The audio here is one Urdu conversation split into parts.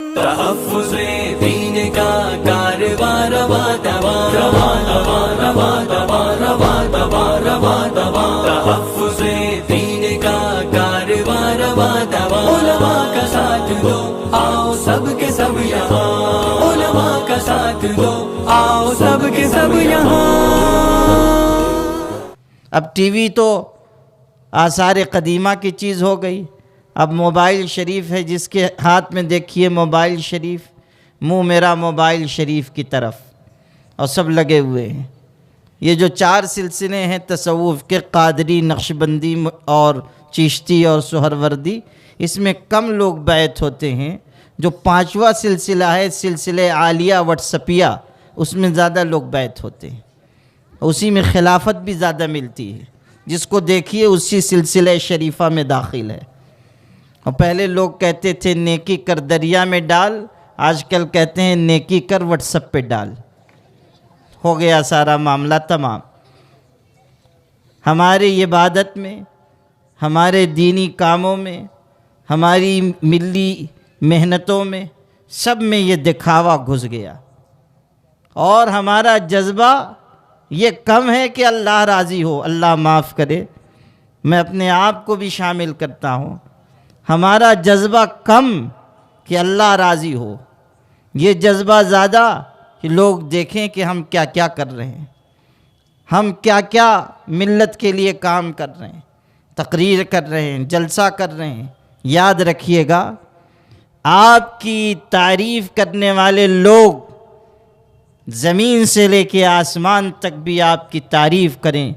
تحفظ دین کا کارواں رواں رواں رواں رواں رواں رواں رواں رواں رواں رواں تحفظ دین کا کارواں رواں رواں علماء کا ساتھ دو آؤ سب کے سب یہاں علماء کا ساتھ دو آؤ سب کے سب یہاں۔ اب ٹی وی تو آثار قدیمہ کی چیز ہو گئی، اب موبائل شریف ہے، جس کے ہاتھ میں دیکھیے موبائل شریف، منہ میرا موبائل شریف کی طرف، اور سب لگے ہوئے ہیں۔ یہ جو 4 سلسلے ہیں تصوف کے، قادری، نقشبندی اور چشتی اور سہروردی، اس میں کم لوگ بیعت ہوتے ہیں۔ جو 5واں سلسلہ ہے سلسلہ عالیہ وٹسپیہ، اس میں زیادہ لوگ بیعت ہوتے ہیں، اسی میں خلافت بھی زیادہ ملتی ہے۔ جس کو دیکھیے اسی سلسلہ شریفہ میں داخل ہے۔ اور پہلے لوگ کہتے تھے نیکی کر دریا میں ڈال، آج کل کہتے ہیں نیکی کر واٹس ایپ پہ ڈال۔ ہو گیا سارا معاملہ تمام۔ ہماری عبادت میں، ہمارے دینی کاموں میں، ہماری ملی محنتوں میں، سب میں یہ دکھاوا گھس گیا، اور ہمارا جذبہ یہ کم ہے کہ اللہ راضی ہو۔ اللہ معاف کرے، میں اپنے آپ کو بھی شامل کرتا ہوں۔ ہمارا جذبہ کم کہ اللہ راضی ہو، یہ جذبہ زیادہ کہ لوگ دیکھیں کہ ہم کیا کیا کر رہے ہیں، ہم کیا کیا ملت کے لیے کام کر رہے ہیں، تقریر کر رہے ہیں، جلسہ کر رہے ہیں۔ یاد رکھیے گا، آپ کی تعریف کرنے والے لوگ زمین سے لے کے آسمان تک بھی آپ کی تعریف کریں،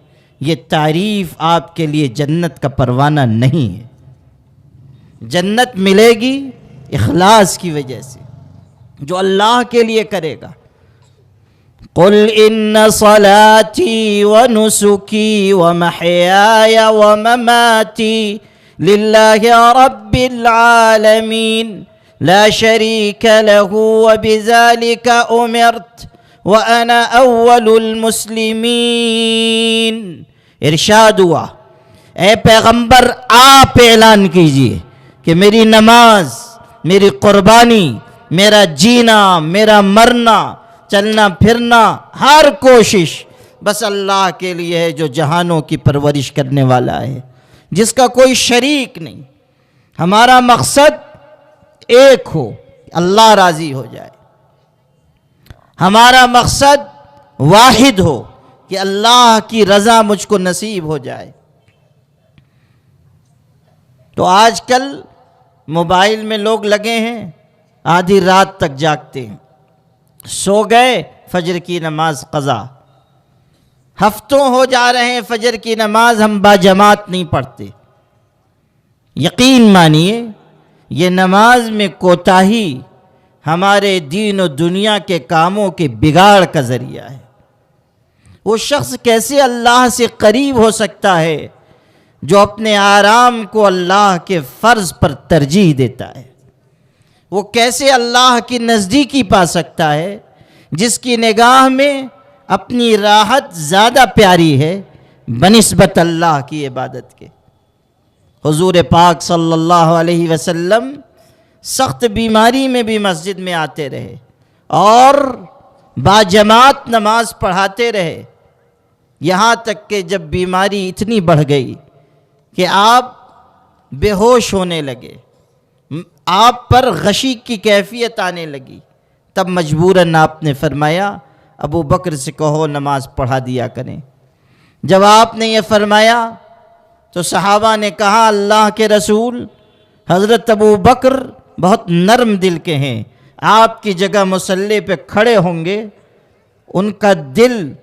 یہ تعریف آپ کے لیے جنت کا پروانہ نہیں ہے۔ جنت ملے گی اخلاص کی وجہ سے، جو اللہ کے لیے کرے گا۔ قل ان صلاتي ونسكي ومحياي ومماتي لله رب العالمين لا شريك له وبذلك امرت وانا اول المسلمین۔ ارشاد ہوا، اے پیغمبر آپ اعلان کیجئے کہ میری نماز، میری قربانی، میرا جینا، میرا مرنا، چلنا پھرنا، ہر کوشش بس اللہ کے لیے ہے، جو جہانوں کی پرورش کرنے والا ہے، جس کا کوئی شریک نہیں۔ ہمارا مقصد ایک ہو، اللہ راضی ہو جائے۔ ہمارا مقصد واحد ہو کہ اللہ کی رضا مجھ کو نصیب ہو جائے۔ تو آج کل موبائل میں لوگ لگے ہیں، آدھی رات تک جاگتے ہیں، سو گئے فجر کی نماز قضا۔ ہفتوں ہو جا رہے ہیں فجر کی نماز ہم باجماعت نہیں پڑھتے۔ یقین مانیے، یہ نماز میں کوتاہی ہمارے دین و دنیا کے کاموں کے بگاڑ کا ذریعہ ہے۔ وہ شخص کیسے اللہ سے قریب ہو سکتا ہے جو اپنے آرام کو اللہ کے فرض پر ترجیح دیتا ہے؟ وہ کیسے اللہ کی نزدیکی پا سکتا ہے جس کی نگاہ میں اپنی راحت زیادہ پیاری ہے بنسبت اللہ کی عبادت کے؟ حضور پاک صلی اللہ علیہ وسلم سخت بیماری میں بھی مسجد میں آتے رہے اور باجماعت نماز پڑھاتے رہے، یہاں تک کہ جب بیماری اتنی بڑھ گئی کہ آپ بے ہوش ہونے لگے، آپ پر غشی کی کیفیت آنے لگی، تب مجبوراً آپ نے فرمایا ابو بکر سے کہو نماز پڑھا دیا کریں۔ جب آپ نے یہ فرمایا تو صحابہ نے کہا اللہ کے رسول، حضرت ابو بکر بہت نرم دل کے ہیں، آپ کی جگہ مصلی پہ کھڑے ہوں گے ان کا دل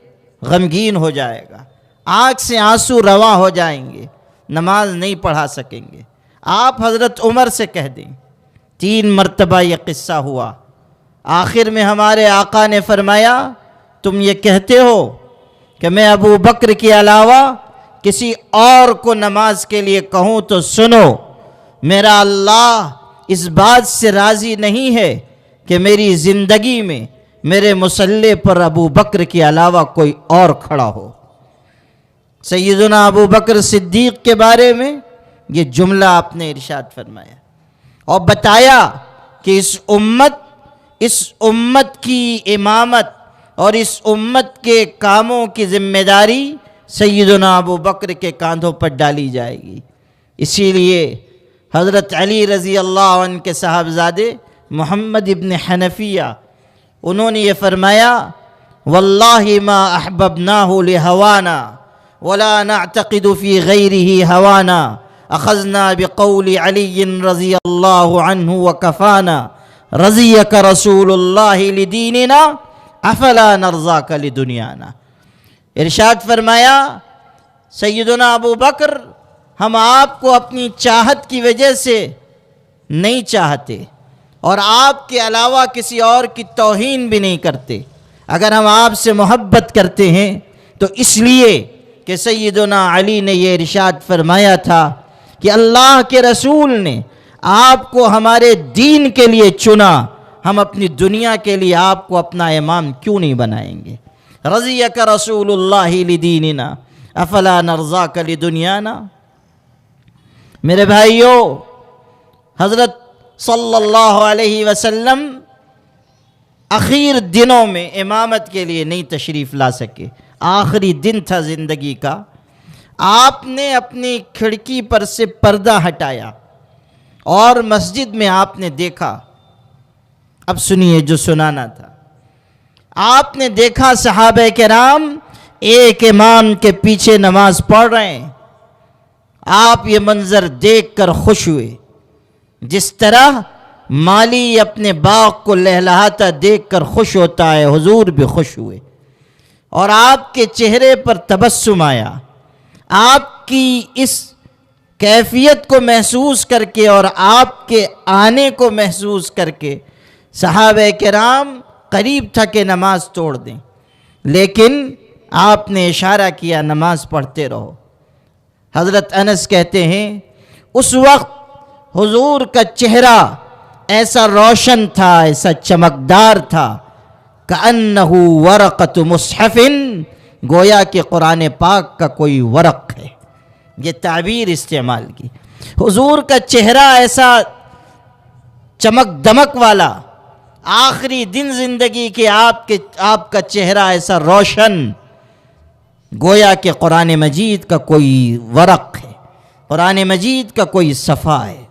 غمگین ہو جائے گا، آنکھ سے آنسو رواں ہو جائیں گے، نماز نہیں پڑھا سکیں گے۔ آپ حضرت عمر سے کہہ دیں۔ 3 مرتبہ یہ قصہ ہوا۔ آخر میں ہمارے آقا نے فرمایا تم یہ کہتے ہو کہ میں ابو بکر کے علاوہ کسی اور کو نماز کے لیے کہوں تو سنو، میرا اللہ اس بات سے راضی نہیں ہے کہ میری زندگی میں میرے مصلی پر ابو بکر کے علاوہ کوئی اور کھڑا ہو۔ سیدنا ابو بکر صدیق کے بارے میں یہ جملہ آپ نے ارشاد فرمایا اور بتایا کہ اس امت کی امامت اور اس امت کے کاموں کی ذمہ داری سیدنا ابو بکر کے کاندھوں پر ڈالی جائے گی۔ اسی لیے حضرت علی رضی اللہ عنہ کے صاحبزادے محمد ابن حنفیہ انہوں نے یہ فرمایا، واللہ ما احببناہ لہوانا ولا نعتقد فی غیرہ ہوانا اخذنا بقول علی رضی اللہ عنہ وکفانا رضیک رسول اللہ لدیننا افلا نرضاک لدنیانا۔ ارشاد فرمایا سیدنا ابو بکر ہم آپ کو اپنی چاہت کی وجہ سے نہیں چاہتے اور آپ کے علاوہ کسی اور کی توہین بھی نہیں کرتے، اگر ہم آپ سے محبت کرتے ہیں تو اس لیے کہ سیدنا علی نے یہ ارشاد فرمایا تھا کہ اللہ کے رسول نے آپ کو ہمارے دین کے لیے چنا، ہم اپنی دنیا کے لیے آپ کو اپنا امام کیوں نہیں بنائیں گے؟ رضیک رسول اللہ لدیننا افلا نرضاک لدنیانا۔ میرے بھائیوں، حضرت صلی اللہ علیہ وسلم اخیر دنوں میں امامت کے لیے نہیں تشریف لا سکے، آخری دن تھا زندگی کا۔ آپ نے اپنی کھڑکی پر سے پردہ ہٹایا اور مسجد میں آپ نے دیکھا، اب سنیے جو سنانا تھا، آپ نے دیکھا صحابہ کرام ایک امام کے پیچھے نماز پڑھ رہے ہیں۔ آپ یہ منظر دیکھ کر خوش ہوئے، جس طرح مالی اپنے باغ کو لہلہاتا دیکھ کر خوش ہوتا ہے، حضور بھی خوش ہوئے اور آپ کے چہرے پر تبسم آیا۔ آپ کی اس کیفیت کو محسوس کر کے اور آپ کے آنے کو محسوس کر کے صحابہ کرام قریب تھا کہ نماز توڑ دیں، لیکن آپ نے اشارہ کیا نماز پڑھتے رہو۔ حضرت انس کہتے ہیں اس وقت حضور کا چہرہ ایسا روشن تھا، ایسا چمکدار تھا، کأنہ ورقۃ مصحف، گویا کہ قرآن پاک کا کوئی ورق ہے، یہ تعبیر استعمال کی۔ حضور کا چہرہ ایسا چمک دمک والا، آخری دن زندگی کے آپ کا چہرہ ایسا روشن، گویا کہ قرآن مجید کا کوئی ورق ہے، قرآن مجید کا کوئی صفحہ ہے۔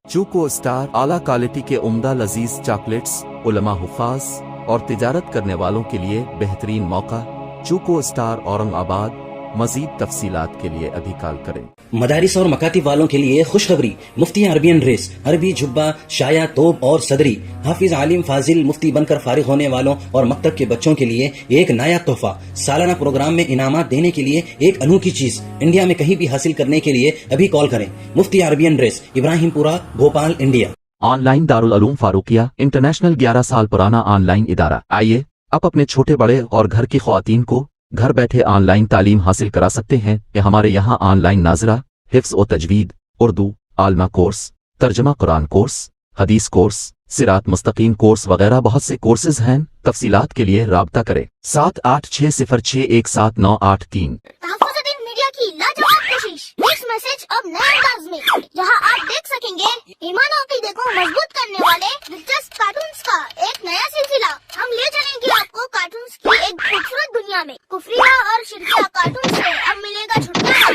چوکو اسٹار اعلیٰ کوالٹی کے عمدہ لذیذ چاکلیٹس علماء، حفاظ اور تجارت کرنے والوں کے لیے بہترین موقع۔ چوکو اسٹار اورنگ آباد۔ مزید تفصیلات کے لیے ابھی کال کریں۔ مدارس اور مکاتب والوں کے لیے خوشخبری، مفتی عربین ڈریس، عربی جبہ، شایا، توب اور صدری، حافظ عالم فاضل مفتی بن کر فارغ ہونے والوں اور مکتب کے بچوں کے لیے ایک نیا تحفہ، سالانہ پروگرام میں انعامات دینے کے لیے ایک انوکھی چیز، انڈیا میں کہیں بھی حاصل کرنے کے لیے ابھی کال کریں۔ مفتی عربین ڈریس، ابراہیم پورہ، Bhopal, India. On line Darul Uloom Farooqia international 11 سال پرانا آن لائن ادارہ۔ آئیے اب اپنے چھوٹے بڑے اور گھر کی خواتین کو گھر بیٹھے آن لائن تعلیم حاصل کرا سکتے ہیں کہ ہمارے یہاں آن لائن ناظرہ، حفظ و تجوید، اردو، عالمہ کورس، ترجمہ قرآن کورس، حدیث کورس، صراط مستقیم کورس وغیرہ بہت سے کورسز ہیں۔ تفصیلات کے لیے رابطہ کریں 7860617983۔ تحفظ الدین میڈیا کی لاجواب کوشش، نیکسٹ میسج اب نئے انداز میں، جہاں آپ دیکھ سکیں گے ایمان و عقیدے کو مضبوط کرنے والے دلچسپ کارٹونز کا ایک نیا سلسلہ۔ ہم لے چلیں گے آپ کو کارٹونز کی ایک خوبصورت دنیا میں۔ کفریہ اور شرکیہ کارٹون سے اب ملے گا چھٹکارا،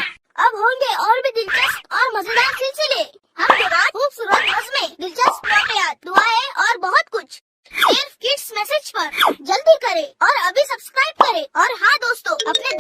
اب ہوں گے اور بھی دلچسپ اور مزیدار سلسلے۔ ہم کے بعد خوبصورت نظمیں، دلچسپ واقعات، دعائیں اور بہت کچھ صرف کڈس میسج پر۔ جلدی کرے اور ابھی سبسکرائب کرے، اور ہاں دوستو، اپنے